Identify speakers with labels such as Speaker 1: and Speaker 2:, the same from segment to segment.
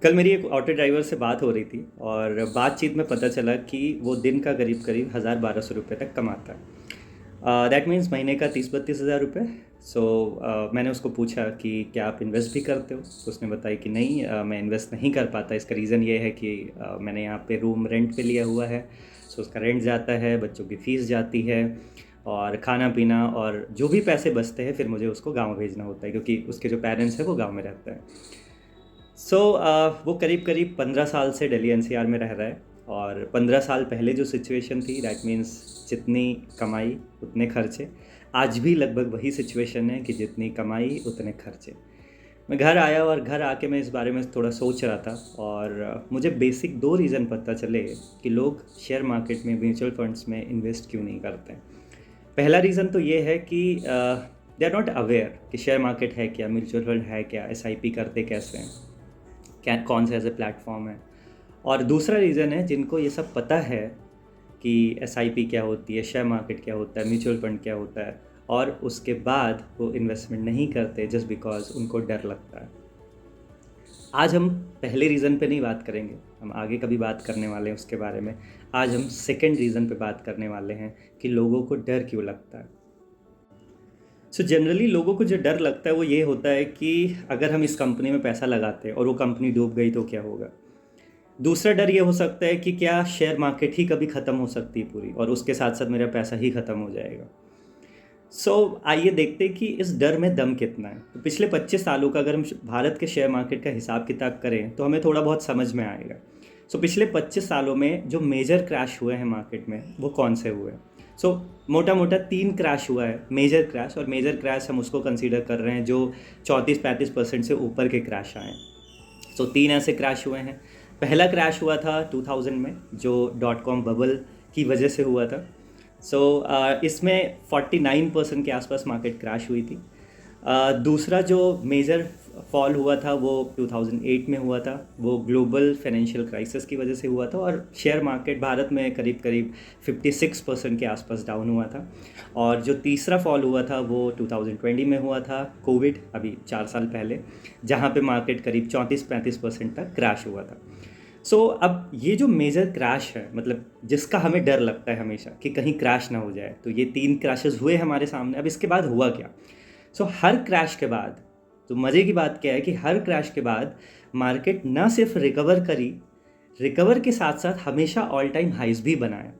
Speaker 1: कल मेरी एक ऑटो ड्राइवर से बात हो रही थी और बातचीत में पता चला कि वो दिन का करीब करीब 1,000-1,200 रुपये तक कमाता है। दैट मीन्स महीने का 30-32 हज़ार रुपये। सो मैंने उसको पूछा कि क्या आप इन्वेस्ट भी करते हो, तो उसने बताया कि नहीं, मैं इन्वेस्ट नहीं कर पाता। इसका रीज़न ये है कि मैंने यहाँ पे रूम रेंट पे लिया हुआ है। सो उसका रेंट जाता है, बच्चों की फ़ीस जाती है और खाना पीना, और जो भी पैसे बचते हैं फिर मुझे उसको गांव भेजना होता है क्योंकि उसके जो पेरेंट्स हैं वो गांव में रहते हैं। सो वो करीब करीब 15 साल से दिल्ली एनसीआर में रह रहा है। और 15 साल पहले जो सिचुएशन थी, दैट मीन्स जितनी कमाई उतने खर्चे। आज भी लगभग वही सिचुएशन है कि जितनी कमाई उतने खर्चे। मैं घर आया और घर आके मैं इस बारे में थोड़ा सोच रहा था, और मुझे बेसिक दो रीज़न पता चले कि लोग शेयर मार्केट में, म्यूचुअल फंड्स में इन्वेस्ट क्यों नहीं करते हैं। पहला रीज़न तो ये है कि दे आर नॉट अवेयर कि शेयर मार्केट है क्या, म्यूचुअल फंड है क्या, एसआईपी करते कैसे हैं, क्या कौन सा ऐसे प्लेटफॉर्म है। और दूसरा रीज़न है जिनको ये सब पता है कि एसआईपी क्या होती है, शेयर मार्केट क्या होता है, म्यूचुअल फंड क्या होता है, और उसके बाद वो इन्वेस्टमेंट नहीं करते जस्ट बिकॉज उनको डर लगता है। आज हम पहले रीज़न पे नहीं बात करेंगे, हम आगे कभी बात करने वाले हैं उसके बारे में। आज हम सेकंड रीज़न पे बात करने वाले हैं कि लोगों को डर क्यों लगता है। सो जनरली लोगों को जो डर लगता है वो ये होता है कि अगर हम इस कंपनी में पैसा लगाते हैं और वो कंपनी डूब गई तो क्या होगा। दूसरा डर ये हो सकता है कि क्या शेयर मार्केट ही कभी ख़त्म हो सकती है पूरी, और उसके साथ साथ मेरा पैसा ही ख़त्म हो जाएगा। आइए देखते हैं कि इस डर में दम कितना है। तो पिछले 25 सालों का अगर हम भारत के शेयर मार्केट का हिसाब किताब करें तो हमें थोड़ा बहुत समझ में आएगा। पिछले 25 सालों में जो मेजर क्रैश हुए हैं मार्केट में वो कौन से हुए हैं। मोटा मोटा 3 क्रैश हुआ है, मेजर क्रैश। और मेजर क्रैश हम उसको कंसीडर कर रहे हैं जो 34-35% से ऊपर के क्रैश आए हैं। 3 ऐसे क्रैश हुए हैं। पहला क्रैश हुआ था 2000 में, जो .com बबल की वजह से हुआ था। इसमें 49% के आसपास मार्केट क्रैश हुई थी। दूसरा जो मेजर फॉल हुआ था वो 2008 में हुआ था, वो ग्लोबल फाइनेंशियल क्राइसिस की वजह से हुआ था, और शेयर मार्केट भारत में करीब करीब 56% के आसपास डाउन हुआ था। और जो तीसरा फॉल हुआ था वो 2020 में हुआ था, कोविड, अभी 4 साल पहले, जहाँ पे मार्केट करीब 34-35% तक क्रैश हुआ था। अब ये जो मेजर क्रैश है, मतलब जिसका हमें डर लगता है हमेशा कि कहीं क्रैश ना हो जाए, तो ये 3 क्रैशेस हुए हमारे सामने। अब इसके बाद हुआ क्या। हर क्रैश के बाद, तो मज़े की बात क्या है कि हर क्रैश के बाद मार्केट ना सिर्फ रिकवर करी, रिकवर के साथ साथ हमेशा ऑल टाइम हाइज भी बनाया।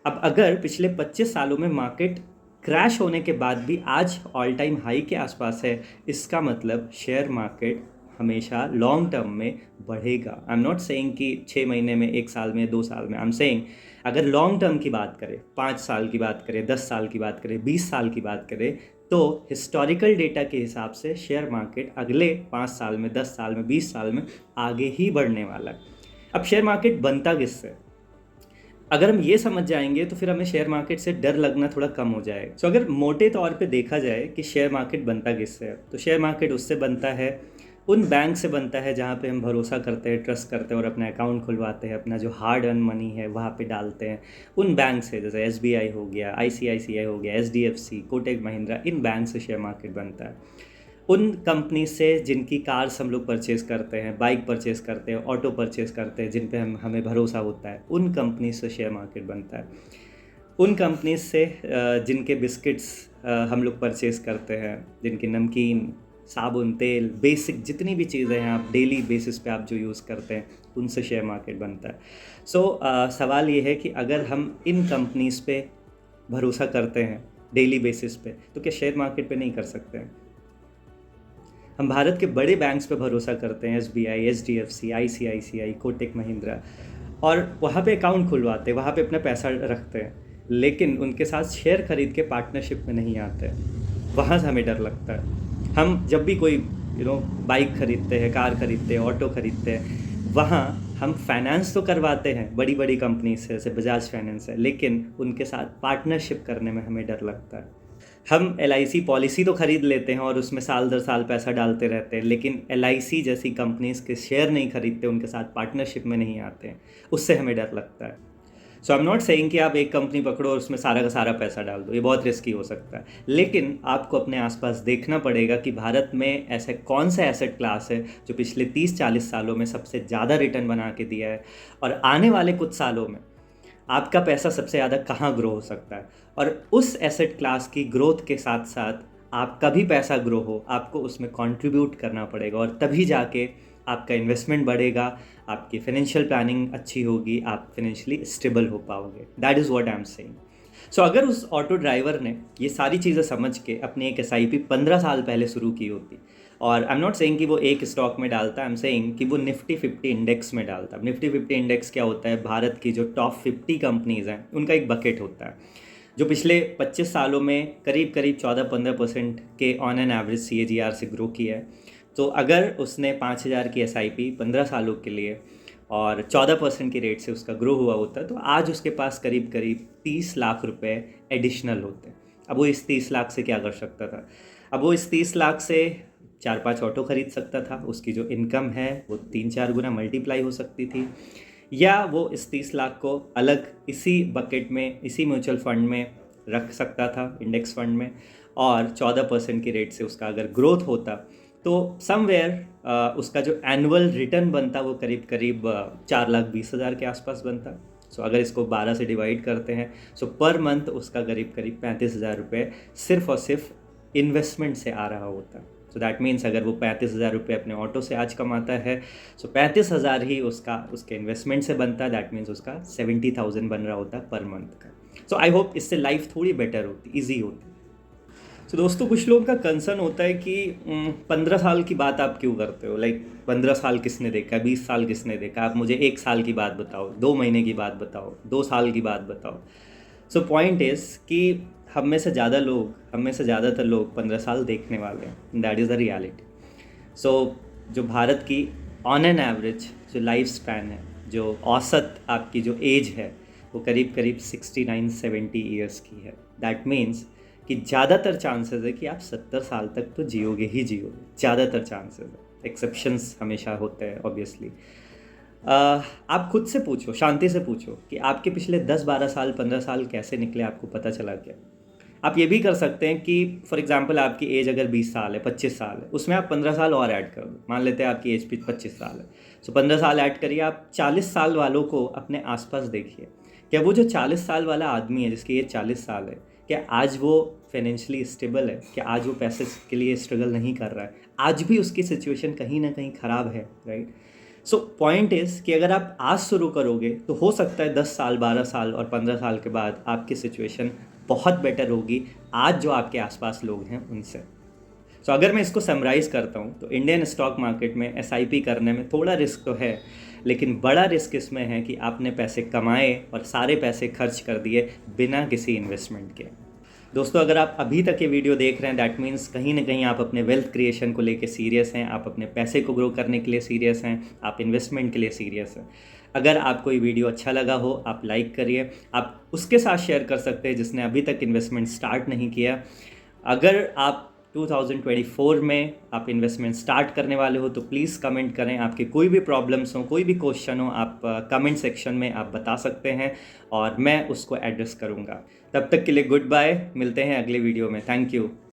Speaker 1: अब अगर पिछले 25 सालों में मार्केट क्रैश होने के बाद भी आज ऑल टाइम हाई के आसपास है, इसका मतलब शेयर मार्केट हमेशा लॉन्ग टर्म में बढ़ेगा। आई एम नॉट सेइंग कि 6 महीने में, 1 साल में, 2 साल में। आई एम सेइंग अगर लॉन्ग टर्म की बात करें, 5 साल की बात करें, 10 साल की बात करें, 20 साल की बात करें, तो हिस्टोरिकल डेटा के हिसाब से शेयर मार्केट अगले 5 साल में, 10 साल में, 20 साल में आगे ही बढ़ने वाला है। अब शेयर मार्केट बनता किससे, अगर हम ये समझ जाएंगे तो फिर हमें शेयर मार्केट से डर लगना थोड़ा कम हो जाएगा। अगर मोटे तौर पे देखा जाए कि शेयर मार्केट बनता किससे है, तो शेयर मार्केट उससे बनता है, उन बैंक से बनता है जहाँ पे हम भरोसा करते हैं, ट्रस्ट करते हैं और अपना अकाउंट खुलवाते हैं, अपना जो हार्ड अर्न मनी है वहाँ पे डालते हैं। उन बैंक से, जैसे एसबीआई हो गया, आईसीआईसीआई हो गया, एचडीएफसी, कोटक महिंद्रा, इन बैंक से शेयर मार्केट बनता है। उन कंपनी से जिनकी कार्स हम लोग परचेज़ करते हैं, बाइक परचेज़ करते हैं, ऑटो परचेज़ करते हैं, जिन पे हमें भरोसा होता है, उन कंपनी से शेयर मार्केट बनता है। उन कंपनी से जिनके बिस्किट्स हम लोग परचेज़ करते हैं, जिनकी नमकीन, साबुन, तेल, बेसिक जितनी भी चीज़ें हैं आप डेली बेसिस पे आप जो यूज़ करते हैं, उनसे शेयर मार्केट बनता है। सवाल ये है कि अगर हम इन कंपनीज़ पे भरोसा करते हैं डेली बेसिस पे, तो क्या शेयर मार्केट पे नहीं कर सकते हैं। हम भारत के बड़े बैंक्स पे भरोसा करते हैं, SBI, HDFC, ICICI, Kotak Mahindra, और वहाँ पे अकाउंट खुलवाते हैं, वहाँ पे अपना पैसा रखते हैं, लेकिन उनके साथ शेयर खरीद के पार्टनरशिप में नहीं आते। वहाँ से हमें डर लगता है। हम जब भी कोई बाइक खरीदते हैं, कार खरीदते हैं, ऑटो खरीदते हैं, वहाँ हम फाइनेंस तो करवाते हैं बड़ी बड़ी कंपनी से, जैसे बजाज फाइनेंस है, लेकिन उनके साथ पार्टनरशिप करने में हमें डर लगता है। हम एलआईसी पॉलिसी तो ख़रीद लेते हैं और उसमें साल दर साल पैसा डालते रहते हैं, लेकिन एलआईसी जैसी कंपनीज़ के शेयर नहीं खरीदते, उनके साथ पार्टनरशिप में नहीं आते हैं, उससे हमें डर लगता है। सो आई एम नॉट सेइंग कि आप एक कंपनी पकड़ो और उसमें सारा का सारा पैसा डाल दो, ये बहुत रिस्की हो सकता है। लेकिन आपको अपने आसपास देखना पड़ेगा कि भारत में ऐसे कौन सा एसेट क्लास है जो पिछले 30-40 सालों में सबसे ज़्यादा रिटर्न बना के दिया है, और आने वाले कुछ सालों में आपका पैसा सबसे ज़्यादा कहाँ ग्रो हो सकता है। और उस एसेट क्लास की ग्रोथ के साथ साथ आपका भी पैसा ग्रो हो, आपको उसमें कंट्रीब्यूट करना पड़ेगा, और तभी जाके आपका इन्वेस्टमेंट बढ़ेगा, आपकी फाइनेंशियल प्लानिंग अच्छी होगी, आप फाइनेंशियली स्टेबल हो पाओगे। That is what I am saying. So अगर उस ऑटो ड्राइवर ने ये सारी चीज़ें समझ के अपनी एक SIP 15 साल पहले शुरू की होती, और आई एम नॉट सेइंग कि वो एक स्टॉक में डालता, आई एम सेइंग कि वो निफ्टी 50 इंडेक्स में डालता। निफ्टी 50 इंडेक्स क्या होता है? भारत की जो टॉप 50 कंपनीज़ हैं उनका एक बकेट होता है, जो पिछले 25 सालों में करीब करीब 14-15% के ऑन एन एवरेज CAGR से ग्रो किया है। तो अगर उसने 5,000 की SIP 15 सालों के लिए और 14% की रेट से उसका ग्रो हुआ होता है, तो आज उसके पास करीब करीब 30 लाख रुपए एडिशनल होते हैं। अब वो इस 30 लाख से क्या कर सकता था? अब वो इस 30 लाख से 4-5 ऑटो खरीद सकता था, उसकी जो इनकम है वो 3-4 गुना मल्टीप्लाई हो सकती थी, या वो इस 30 लाख को अलग इसी बकेट में, इसी म्यूचुअल फंड में रख सकता था, इंडेक्स फंड में, और 14% की रेट से उसका अगर ग्रोथ होता तो समवेयर उसका जो एनुअल रिटर्न बनता वो करीब करीब 4,20,000 के आसपास बनता। सो अगर इसको 12 से डिवाइड करते हैं, सो पर मंथ उसका करीब करीब 35,000 रुपये सिर्फ और सिर्फ इन्वेस्टमेंट से आ रहा होता। सो दैट मीन्स अगर वो 35,000 रुपये अपने ऑटो से आज कमाता है, सो 35,000 ही उसका उसके इन्वेस्टमेंट से बनता है। दैट मीन्स उसका 70,000 बन रहा होता पर मंथ का। सो आई होप इससे लाइफ थोड़ी बेटर होती, ईजी होती। तो दोस्तों, कुछ लोगों का कंसर्न होता है कि 15 साल की बात आप क्यों करते हो? लाइक 15 साल किसने देखा, 20 साल किसने देखा? आप मुझे 1 साल की बात बताओ, 2 महीने की बात बताओ, 2 साल की बात बताओ। सो पॉइंट इज़ कि हम में से ज़्यादातर लोग 15 साल देखने वाले हैं। That is the reality. So जो भारत की ऑन एन एवरेज जो लाइफ स्पैन है, जो औसत आपकी जो एज है, वो करीब करीब 69-70 ईयर्स की है। दैट मीन्स कि ज़्यादातर चांसेस है कि आप 70 साल तक तो जियोगे ही जियोगे, ज़्यादातर चांसेस है। एक्सेप्शंस हमेशा होते हैं ऑब्वियसली। आप खुद से पूछो, शांति से पूछो कि आपके पिछले 10-12 साल, 15 साल कैसे निकले, आपको पता चला क्या? आप ये भी कर सकते हैं कि फॉर एग्जांपल आपकी एज अगर 20 साल है, 25 साल है, उसमें आप 15 साल और ऐड कर दो। मान लेते हैं आपकी एज 25 साल है, सो 15 साल ऐड करिए। आप 40 साल वालों को अपने आसपास देखिए। क्या वो जो 40 साल वाला आदमी है, जिसकी एज 40 साल है, क्या आज वो फाइनेंशियली स्टेबल है? क्या आज वो पैसे के लिए स्ट्रगल नहीं कर रहा है? आज भी उसकी सिचुएशन कहीं ना कहीं ख़राब है, राइट? सो पॉइंट इज़ कि अगर आप आज शुरू करोगे तो हो सकता है 10 साल, 12 साल और 15 साल के बाद आपकी सिचुएशन बहुत बेटर होगी आज जो आपके आसपास लोग हैं उनसे। सो अगर मैं इसको समराइज़ करता हूँ तो इंडियन स्टॉक मार्केट में SIP करने में थोड़ा रिस्क तो है, लेकिन बड़ा रिस्क इसमें है कि आपने पैसे कमाए और सारे पैसे खर्च कर दिए बिना किसी इन्वेस्टमेंट के। दोस्तों, अगर आप अभी तक ये वीडियो देख रहे हैं, दैट मीन्स कहीं ना कहीं आप अपने वेल्थ क्रिएशन को लेके सीरियस हैं, आप अपने पैसे को ग्रो करने के लिए सीरियस हैं, आप इन्वेस्टमेंट के लिए सीरियस हैं। अगर आपको ये वीडियो अच्छा लगा हो, आप लाइक करिए। आप उसके साथ शेयर कर सकते हैं जिसने अभी तक इन्वेस्टमेंट स्टार्ट नहीं किया। अगर आप 2024 में आप इन्वेस्टमेंट स्टार्ट करने वाले हो तो प्लीज़ कमेंट करें। आपके कोई भी प्रॉब्लम्स हो, कोई भी क्वेश्चन हो, आप कमेंट सेक्शन में आप बता सकते हैं और मैं उसको एड्रेस करूँगा। तब तक के लिए गुड बाय, मिलते हैं अगले वीडियो में। Thank you.